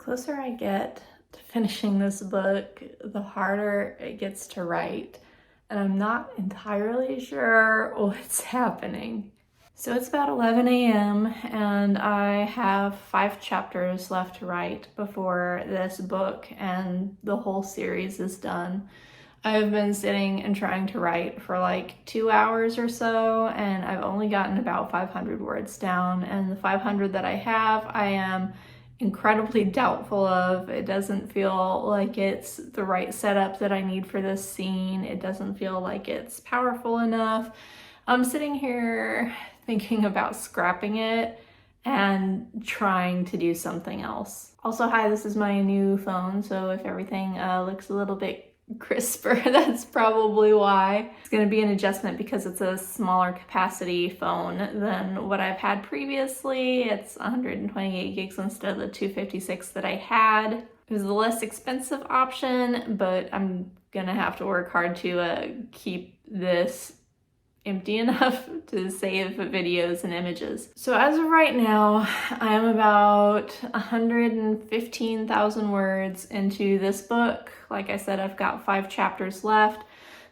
closer I get to finishing this book, the harder it gets to write, and I'm not entirely sure what's happening. So it's about 11 a.m. and I have 5 chapters left to write before this book and the whole series is done. I've been sitting and trying to write for like 2 hours or so, and I've only gotten about 500 words down, and the 500 that I have, I am incredibly doubtful of. It doesn't feel like it's the right setup that I need for this scene. It doesn't feel like it's powerful enough. I'm sitting here thinking about scrapping it and trying to do something else. Also, hi, this is my new phone, so if everything looks a little bit crisper, that's probably why. It's going to be an adjustment because it's a smaller capacity phone than what I've had previously. It's 128 gigs instead of the 256 that I had. It was the less expensive option, but I'm gonna have to work hard to keep this empty enough to save videos and images. So as of right now, I'm about 115,000 words into this book. Like I said, I've got 5 chapters left.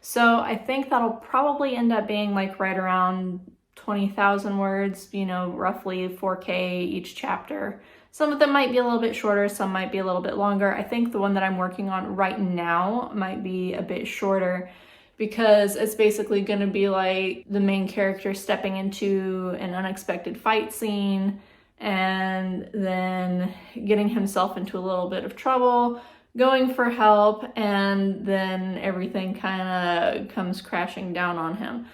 So I think that'll probably end up being like right around 20,000 words, you know, roughly 4K each chapter. Some of them might be a little bit shorter, some might be a little bit longer. I think the one that I'm working on right now might be a bit shorter, because it's basically going to be like the main character stepping into an unexpected fight scene and then getting himself into a little bit of trouble, going for help, and then everything kind of comes crashing down on him.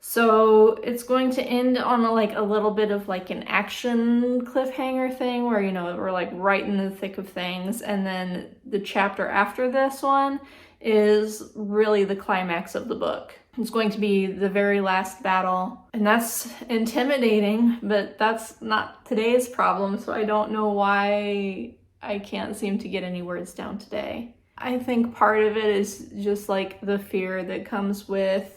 So it's going to end on a little bit of like an action cliffhanger thing where, you know, we're like right in the thick of things, and then the chapter after this one is really the climax of the book. It's going to be the very last battle, and that's intimidating, but that's not today's problem, so I don't know why I can't seem to get any words down today. I think part of it is just like the fear that comes with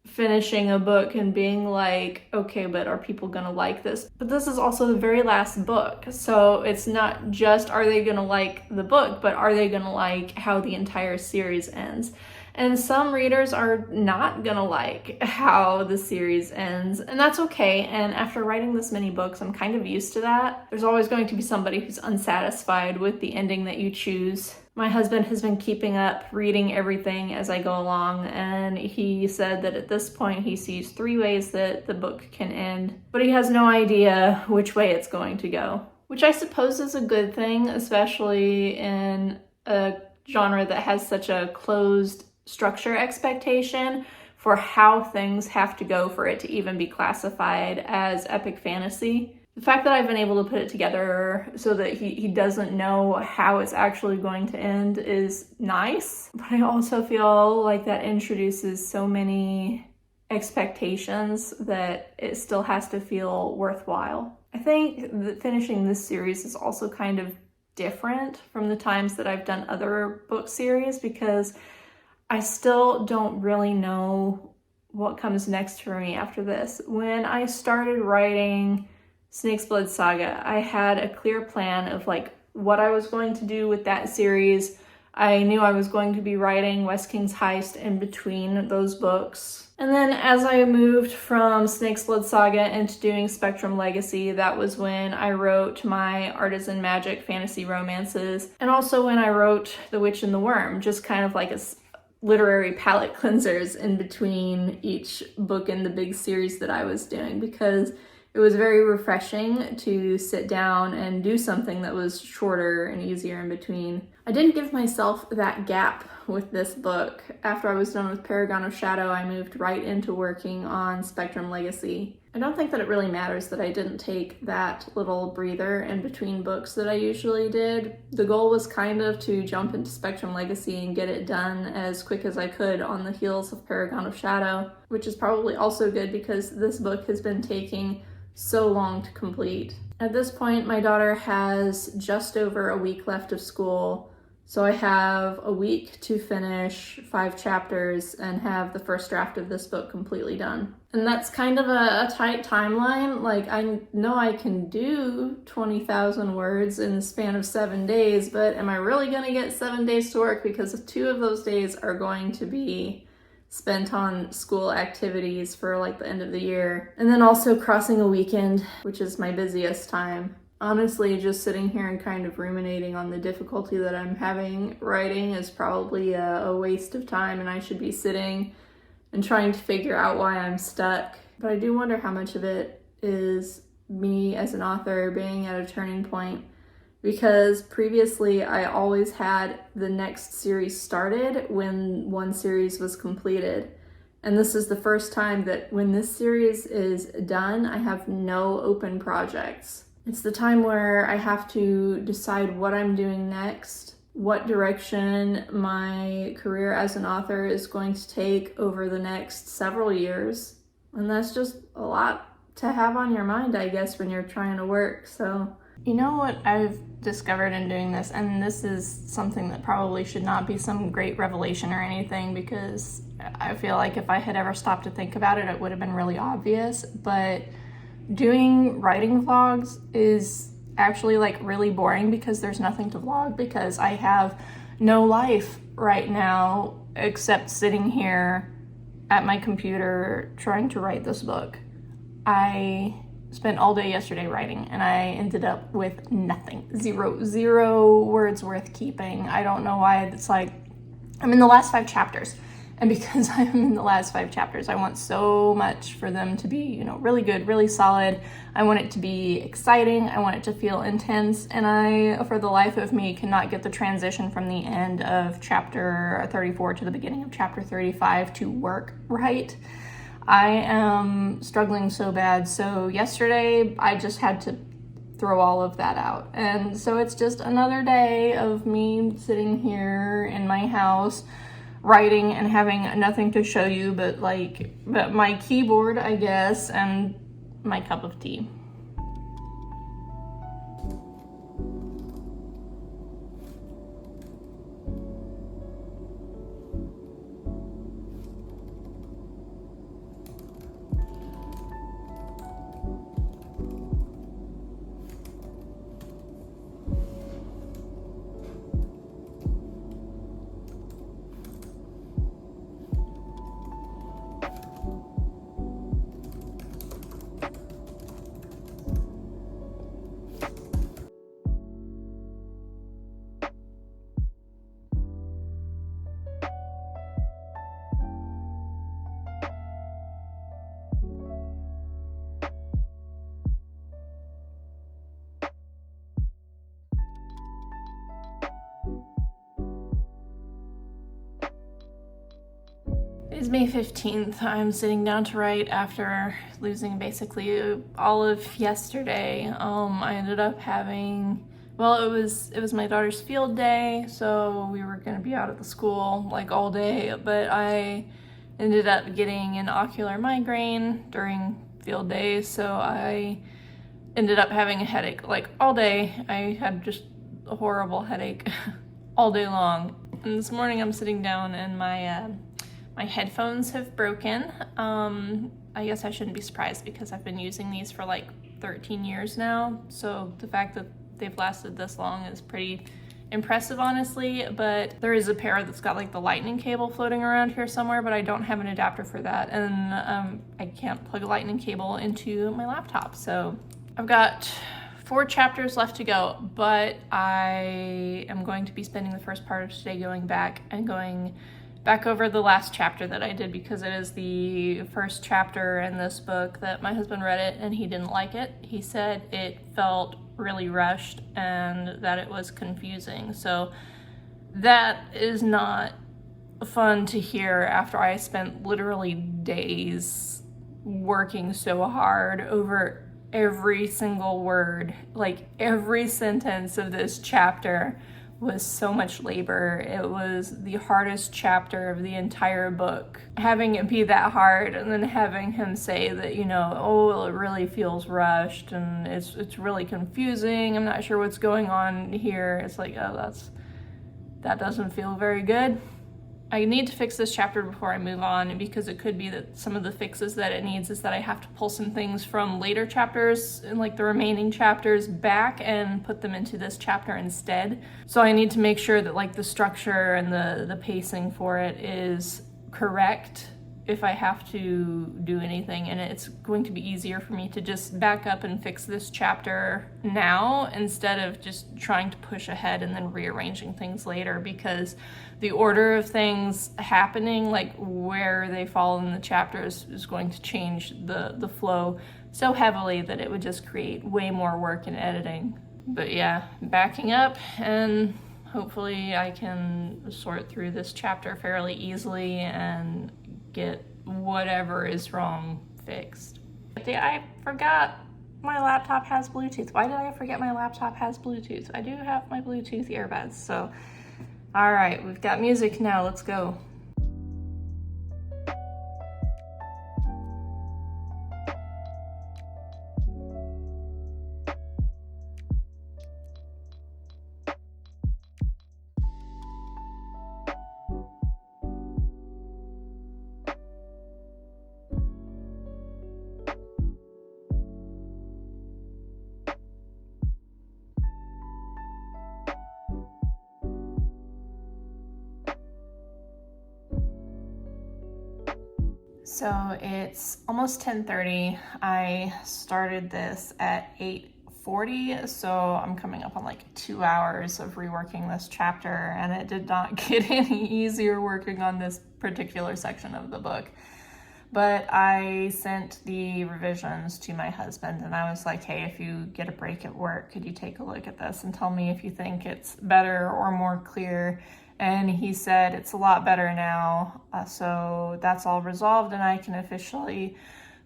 finishing a book and being like, okay, but are people gonna like this? But this is also the very last book, so it's not just are they gonna like the book, but are they gonna like how the entire series ends? And some readers are not gonna like how the series ends, and that's okay. And after writing this many books, I'm kind of used to that. There's always going to be somebody who's unsatisfied with the ending that you choose. My husband has been keeping up, reading everything as I go along, and he said that at this point he sees 3 ways that the book can end, but he has no idea which way it's going to go, which I suppose is a good thing, especially in a genre that has such a closed structure expectation for how things have to go for it to even be classified as epic fantasy. The fact that I've been able to put it together so that he doesn't know how it's actually going to end is nice, but I also feel like that introduces so many expectations that it still has to feel worthwhile. I think that finishing this series is also kind of different from the times that I've done other book series, because I still don't really know what comes next for me after this. When I started writing Snake's Blood Saga, I had a clear plan of like what I was going to do with that series. I knew I was going to be writing West King's Heist in between those books. And then as I moved from Snake's Blood Saga into doing Spectrum Legacy, that was when I wrote my artisan magic fantasy romances, and also when I wrote The Witch and the Worm, just kind of like a literary palette cleansers in between each book in the big series that I was doing, because it was very refreshing to sit down and do something that was shorter and easier in between. I didn't give myself that gap with this book. After I was done with Paragon of Shadow, I moved right into working on Spectrum Legacy. I don't think that it really matters that I didn't take that little breather in between books that I usually did. The goal was kind of to jump into Spectrum Legacy and get it done as quick as I could on the heels of Paragon of Shadow, which is probably also good because this book has been taking so long to complete. At this point, my daughter has just over a week left of school, So I have a week to finish 5 chapters and have the first draft of this book completely done. And that's kind of a tight timeline. Like, I know I can do 20,000 words in the span of 7 days, but am I really gonna get 7 days to work? Because 2 of those days are going to be spent on school activities for like the end of the year. And then also crossing a weekend, which is my busiest time. Honestly, just sitting here and kind of ruminating on the difficulty that I'm having writing is probably a waste of time, and I should be sitting and trying to figure out why I'm stuck. But I do wonder how much of it is me as an author being at a turning point, because previously I always had the next series started when one series was completed. And this is the first time that when this series is done, I have no open projects. It's the time where I have to decide what I'm doing next, what direction my career as an author is going to take over the next several years. And that's just a lot to have on your mind, I guess, when you're trying to work. So, you know what I've discovered in doing this, and this is something that probably should not be some great revelation or anything, because I feel like if I had ever stopped to think about it, it would have been really obvious, but doing writing vlogs is actually like really boring because there's nothing to vlog, because I have no life right now except sitting here at my computer trying to write this book. I spent all day yesterday writing and I ended up with nothing. Zero words worth keeping. I don't know why. It's like I'm in the last 5 chapters. And because I'm in the last 5 chapters, I want so much for them to be, you know, really good, really solid. I want it to be exciting. I want it to feel intense. And I, for the life of me, cannot get the transition from the end of chapter 34 to the beginning of chapter 35 to work right. I am struggling so bad. So yesterday, I just had to throw all of that out. And so it's just another day of me sitting here in my house, writing and having nothing to show you but my keyboard, I guess, and my cup of tea. It's May 15th. I'm sitting down to write after losing basically all of yesterday. I ended up having, well, it was my daughter's field day, so we were gonna be out at the school like all day, but I ended up getting an ocular migraine during field day, so I ended up having a headache like all day. I had just a horrible headache all day long. And this morning I'm sitting down and my headphones have broken. I guess I shouldn't be surprised because I've been using these for like 13 years now. So the fact that they've lasted this long is pretty impressive, honestly. But there is a pair that's got like the lightning cable floating around here somewhere, but I don't have an adapter for that. And I can't plug a lightning cable into my laptop. So I've got 4 chapters left to go, but I am going to be spending the first part of today going back over the last chapter that I did, because it is the first chapter in this book that my husband read it and he didn't like it. He said it felt really rushed and that it was confusing. So that is not fun to hear after I spent literally days working so hard over every single word. Like every sentence of this chapter was so much labor. It was the hardest chapter of the entire book. Having it be that hard and then having him say that, you know, oh, it really feels rushed and it's really confusing. I'm not sure what's going on here. It's like, oh, that doesn't feel very good. I need to fix this chapter before I move on, because it could be that some of the fixes that it needs is that I have to pull some things from later chapters and like the remaining chapters back and put them into this chapter instead. So I need to make sure that like the structure and the pacing for it is correct if I have to do anything, and it's going to be easier for me to just back up and fix this chapter now instead of just trying to push ahead and then rearranging things later, because the order of things happening, like where they fall in the chapters, is going to change the flow so heavily that it would just create way more work in editing. But yeah, backing up, and hopefully I can sort through this chapter fairly easily and get whatever is wrong fixed. I forgot my laptop has Bluetooth. Why did I forget my laptop has Bluetooth? I do have my Bluetooth earbuds, so. All right, we've got music now, let's go. So it's almost 10:30. I started this at 8:40, so I'm coming up on like 2 hours of reworking this chapter, and it did not get any easier working on this particular section of the book. But I sent the revisions to my husband, and I was like, hey, if you get a break at work, could you take a look at this and tell me if you think it's better or more clear? And he said it's a lot better now, so that's all resolved, and I can officially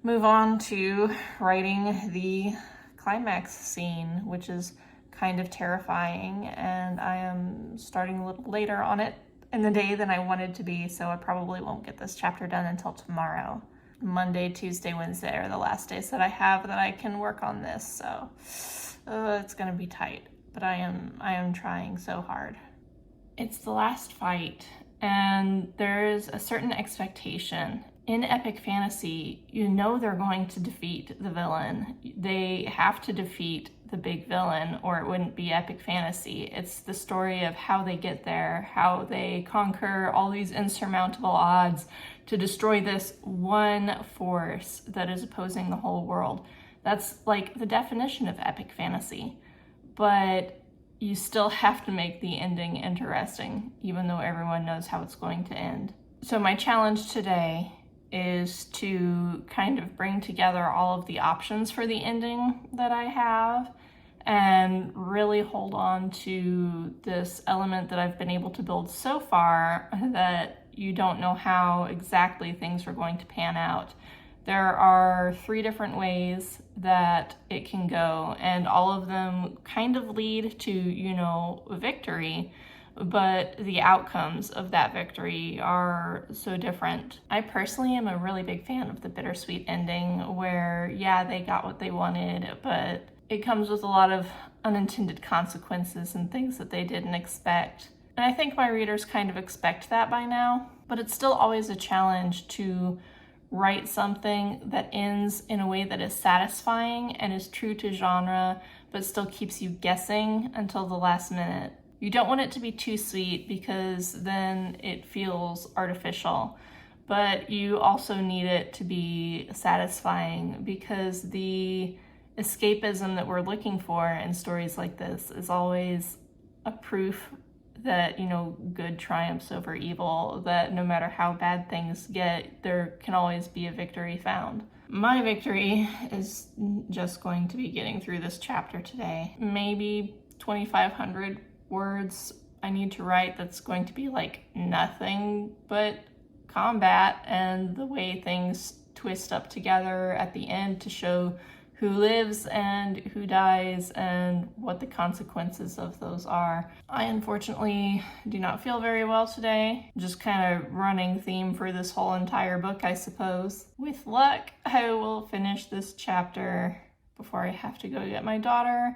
move on to writing the climax scene, which is kind of terrifying, and I am starting a little later on it in the day than I wanted to be, so I probably won't get this chapter done until tomorrow. Monday, Tuesday, Wednesday are the last days that I have that I can work on this, so it's gonna be tight, but I am trying so hard. It's the last fight, and there's a certain expectation. In epic fantasy, you know they're going to defeat the villain. They have to defeat the big villain, or it wouldn't be epic fantasy. It's the story of how they get there, how they conquer all these insurmountable odds to destroy this one force that is opposing the whole world. That's like the definition of epic fantasy. But you still have to make the ending interesting, even though everyone knows how it's going to end. So my challenge today is to kind of bring together all of the options for the ending that I have and really hold on to this element that I've been able to build so far, that you don't know how exactly things are going to pan out. There are 3 different ways that it can go, and all of them kind of lead to, you know, victory, but the outcomes of that victory are so different. I personally am a really big fan of the bittersweet ending, where, yeah, they got what they wanted, but it comes with a lot of unintended consequences and things that they didn't expect. And I think my readers kind of expect that by now, but it's still always a challenge to write something that ends in a way that is satisfying and is true to genre, but still keeps you guessing until the last minute. You don't want it to be too sweet, because then it feels artificial, but you also need it to be satisfying, because the escapism that we're looking for in stories like this is always a proof that, you know, good triumphs over evil, that no matter how bad things get, there can always be a victory found. My victory is just going to be getting through this chapter today. Maybe 2,500 words I need to write that's going to be like nothing but combat and the way things twist up together at the end to show who lives and who dies and what the consequences of those are. I unfortunately do not feel very well today. Just kind of running theme for this whole entire book, I suppose. With luck, I will finish this chapter before I have to go get my daughter.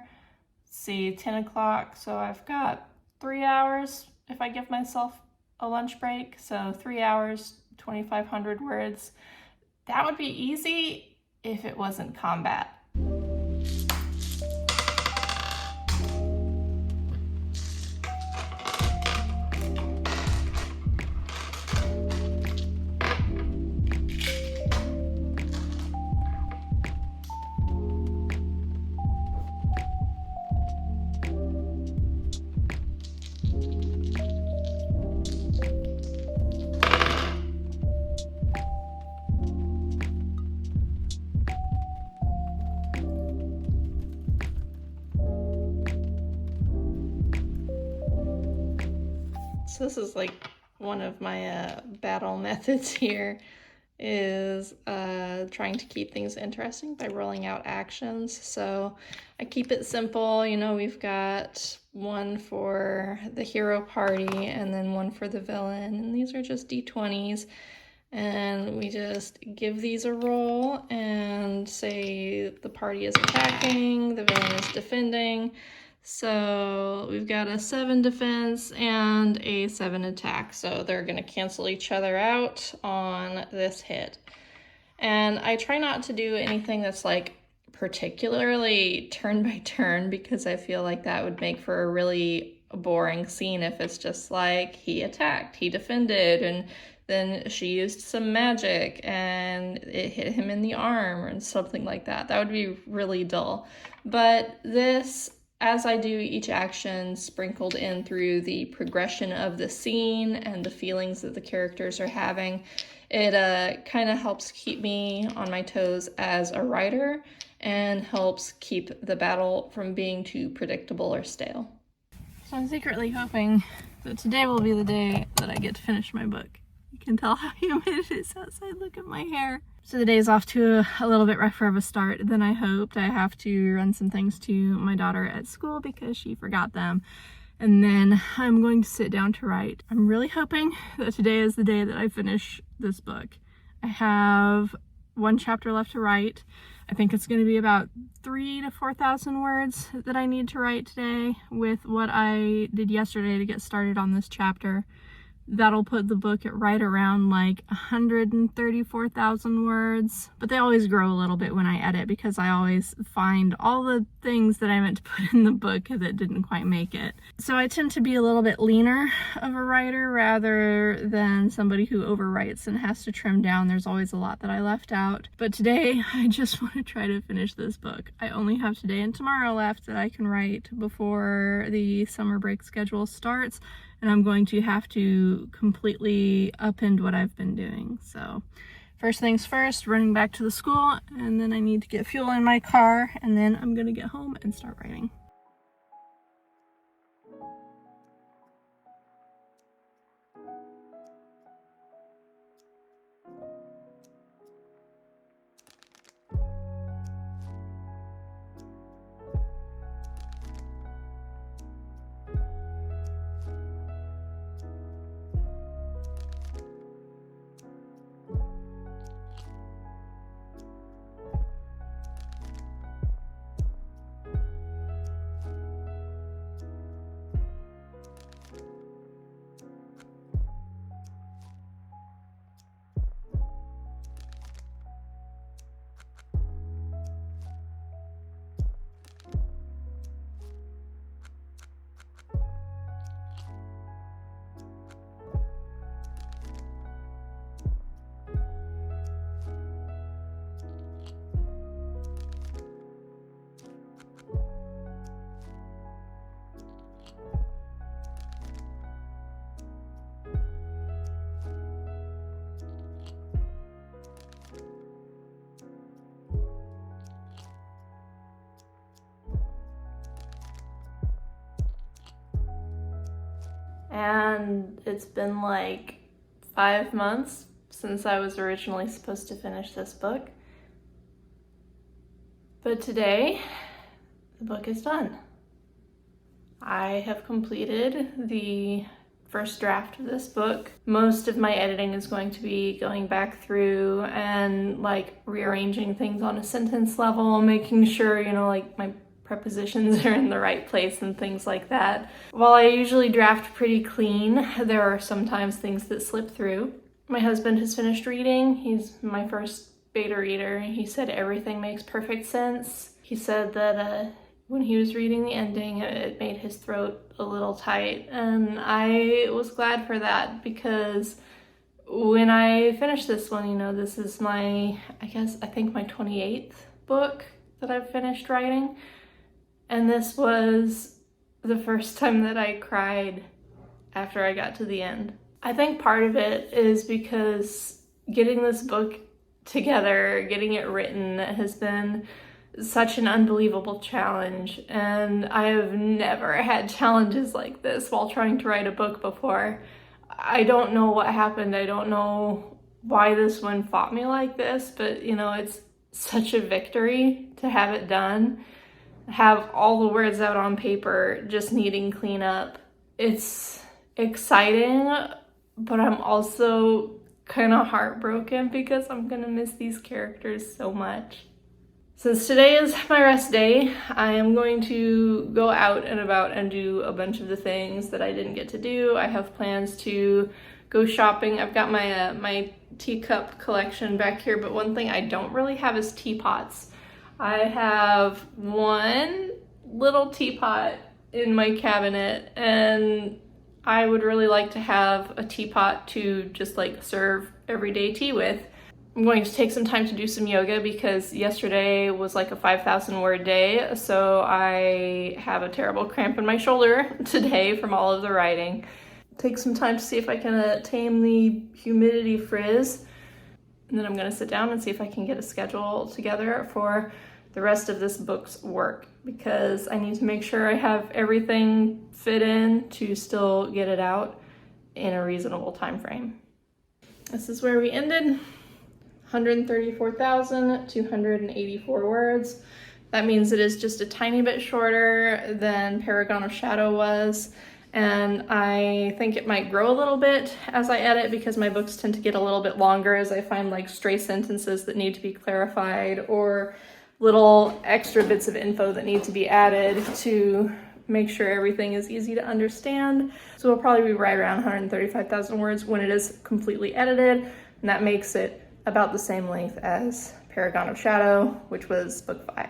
See, 10 o'clock, so I've got 3 hours if I give myself a lunch break, so 3 hours, 2,500 words. That would be easy if it wasn't combat. So this is like one of my battle methods here, is trying to keep things interesting by rolling out actions. So I keep it simple. You know, we've got one for the hero party and then one for the villain, and these are just d20s. And we just give these a roll and say the party is attacking, the villain is defending. So we've got a 7 defense and a 7 attack. So they're going to cancel each other out on this hit. And I try not to do anything that's like particularly turn by turn, because I feel like that would make for a really boring scene if it's just like he attacked, he defended, and then she used some magic and it hit him in the arm or something like that. That would be really dull. But this, as I do each action, sprinkled in through the progression of the scene and the feelings that the characters are having, it kind of helps keep me on my toes as a writer and helps keep the battle from being too predictable or stale. So I'm secretly hoping that today will be the day that I get to finish my book. You can tell how humid it is outside. Look at my hair. So the day is off to a little bit rougher of a start than I hoped. I have to run some things to my daughter at school because she forgot them. And then I'm going to sit down to write. I'm really hoping that today is the day that I finish this book. I have 1 chapter left to write. I think it's going to be about 3,000 to 4,000 words that I need to write today with what I did yesterday to get started on this chapter. That'll put the book at right around like 134,000 words, but they always grow a little bit when I edit because I always find all the things that I meant to put in the book that didn't quite make it. So I tend to be a little bit leaner of a writer rather than somebody who overwrites and has to trim down. There's always a lot that I left out. But today I just want to try to finish this book. I only have today and tomorrow left that I can write before the summer break schedule starts. And I'm going to have to completely upend what I've been doing. So first things first, running back to the school, and then I need to get fuel in my car, and then I'm gonna get home and start writing. And it's been like 5 months since I was originally supposed to finish this book. But today, the book is done. I have completed the first draft of this book. Most of my editing is going to be going back through and like rearranging things on a sentence level, making sure, you know, like my prepositions are in the right place and things like that. While I usually draft pretty clean, there are sometimes things that slip through. My husband has finished reading. He's my first beta reader. He said everything makes perfect sense. He said that when he was reading the ending, it made his throat a little tight, and I was glad for that, because when I finished this one, you know, this is my, I think my 28th book that I've finished writing, and this was the first time that I cried after I got to the end. I think part of it is because getting this book together, getting it written, has been such an unbelievable challenge, and I have never had challenges like this while trying to write a book before. I don't know what happened. I don't know why this one fought me like this, but you know, it's such a victory to have it done, have all the words out on paper, just needing cleanup. It's exciting, but I'm also kind of heartbroken because I'm gonna miss these characters so much. Since today is my rest day, I am going to go out and about and do a bunch of the things that I didn't get to do. I have plans to go shopping. I've got my my teacup collection back here, but one thing I don't really have is teapots. I have one little teapot in my cabinet, and I would really like to have a teapot to just like serve everyday tea with. I'm going to take some time to do some yoga because yesterday was like a 5,000 word day, so I have a terrible cramp in my shoulder today from all of the writing. Take some time to see if I can tame the humidity frizz, and then I'm going to sit down and see if I can get a schedule together for the rest of this book's work, because I need to make sure I have everything fit in to still get it out in a reasonable time frame. This is where we ended. 134,284 words. That means it is just a tiny bit shorter than Paragon of Shadow was, and I think it might grow a little bit as I edit, because my books tend to get a little bit longer as I find like stray sentences that need to be clarified or little extra bits of info that need to be added to make sure everything is easy to understand. So it'll probably be right around 135,000 words when it is completely edited, and that makes it about the same length as Paragon of Shadow, which was book 5.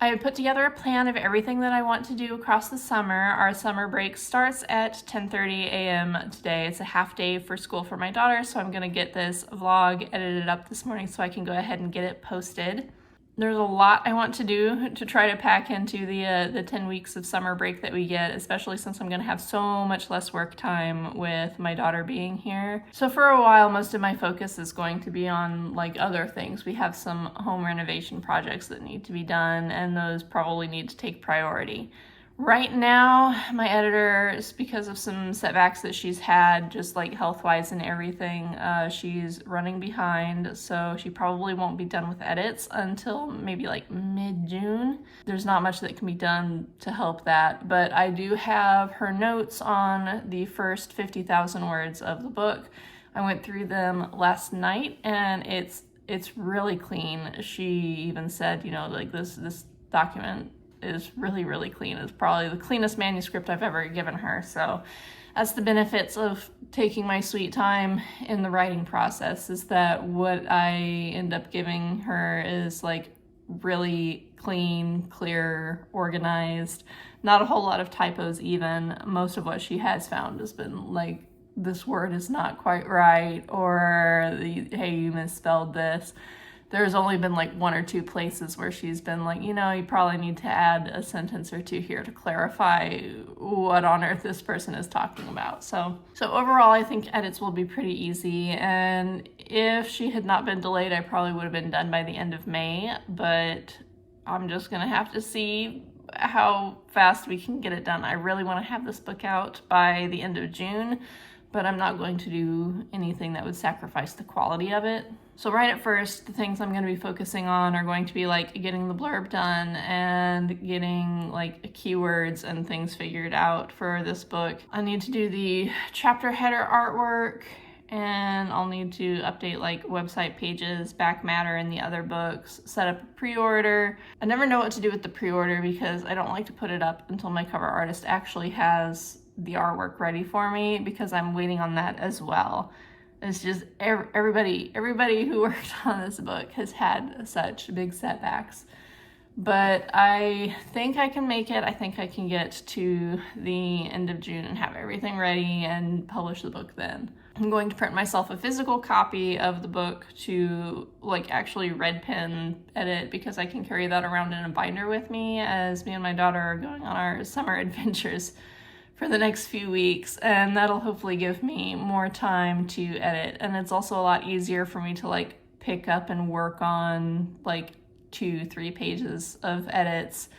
I have put together a plan of everything that I want to do across the summer. Our summer break starts at 10:30 a.m. today. It's a half day for school for my daughter, so I'm gonna get this vlog edited up this morning so I can go ahead and get it posted. There's a lot I want to do to try to pack into the 10 weeks of summer break that we get, especially since I'm gonna have so much less work time with my daughter being here. So for a while, most of my focus is going to be on like other things. We have some home renovation projects that need to be done, and those probably need to take priority. Right now, my editor, because of some setbacks that she's had, just like health-wise and everything, she's running behind, so she probably won't be done with edits until maybe like mid-June. There's not much that can be done to help that, but I do have her notes on the first 50,000 words of the book. I went through them last night, and it's really clean. She even said, you know, like this document is really, really clean. It's probably the cleanest manuscript I've ever given her. So that's the benefits of taking my sweet time in the writing process, is that what I end up giving her is like really clean, clear, organized, not a whole lot of typos even. Most of what she has found has been like, this word is not quite right, or hey, you misspelled this. There's only been like 1 or 2 places where she's been like, you know, you probably need to add a sentence or 2 here to clarify what on earth this person is talking about. So overall, I think edits will be pretty easy. And if she had not been delayed, I probably would have been done by the end of May, but I'm just gonna have to see how fast we can get it done. I really want to have this book out by the end of June, but I'm not going to do anything that would sacrifice the quality of it. So right at first, the things I'm going to be focusing on are going to be like getting the blurb done and getting like keywords and things figured out for this book. I need to do the chapter header artwork and I'll need to update like website pages, back matter in the other books, set up a pre-order. I never know what to do with the pre-order because I don't like to put it up until my cover artist actually has the artwork ready for me, because I'm waiting on that as well. It's just everybody who worked on this book has had such big setbacks. But I think I can make it. I think I can get to the end of June and have everything ready and publish the book then. I'm going to print myself a physical copy of the book to like actually red pen edit, because I can carry that around in a binder with me as me and my daughter are going on our summer adventures for the next few weeks, and that'll hopefully give me more time to edit. And it's also a lot easier for me to like pick up and work on like 2-3 pages of edits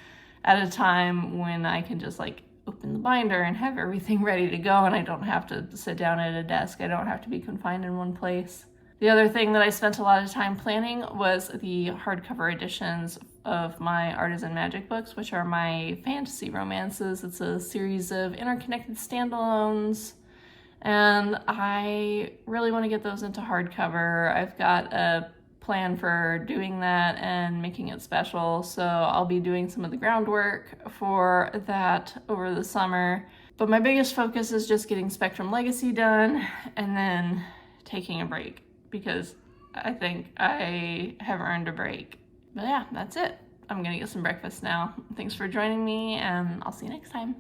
at a time, when I can just like open the binder and have everything ready to go, and I don't have to sit down at a desk. I don't have to be confined in one place. The other thing that I spent a lot of time planning was the hardcover editions of my Artisan Magic books, which are my fantasy romances. It's a series of interconnected standalones, and I really want to get those into hardcover. I've got a plan for doing that and making it special, so I'll be doing some of the groundwork for that over the summer. But my biggest focus is just getting Spectrum Legacy done and then taking a break, because I think I have earned a break. But yeah, that's it. I'm gonna get some breakfast now. Thanks for joining me, and I'll see you next time.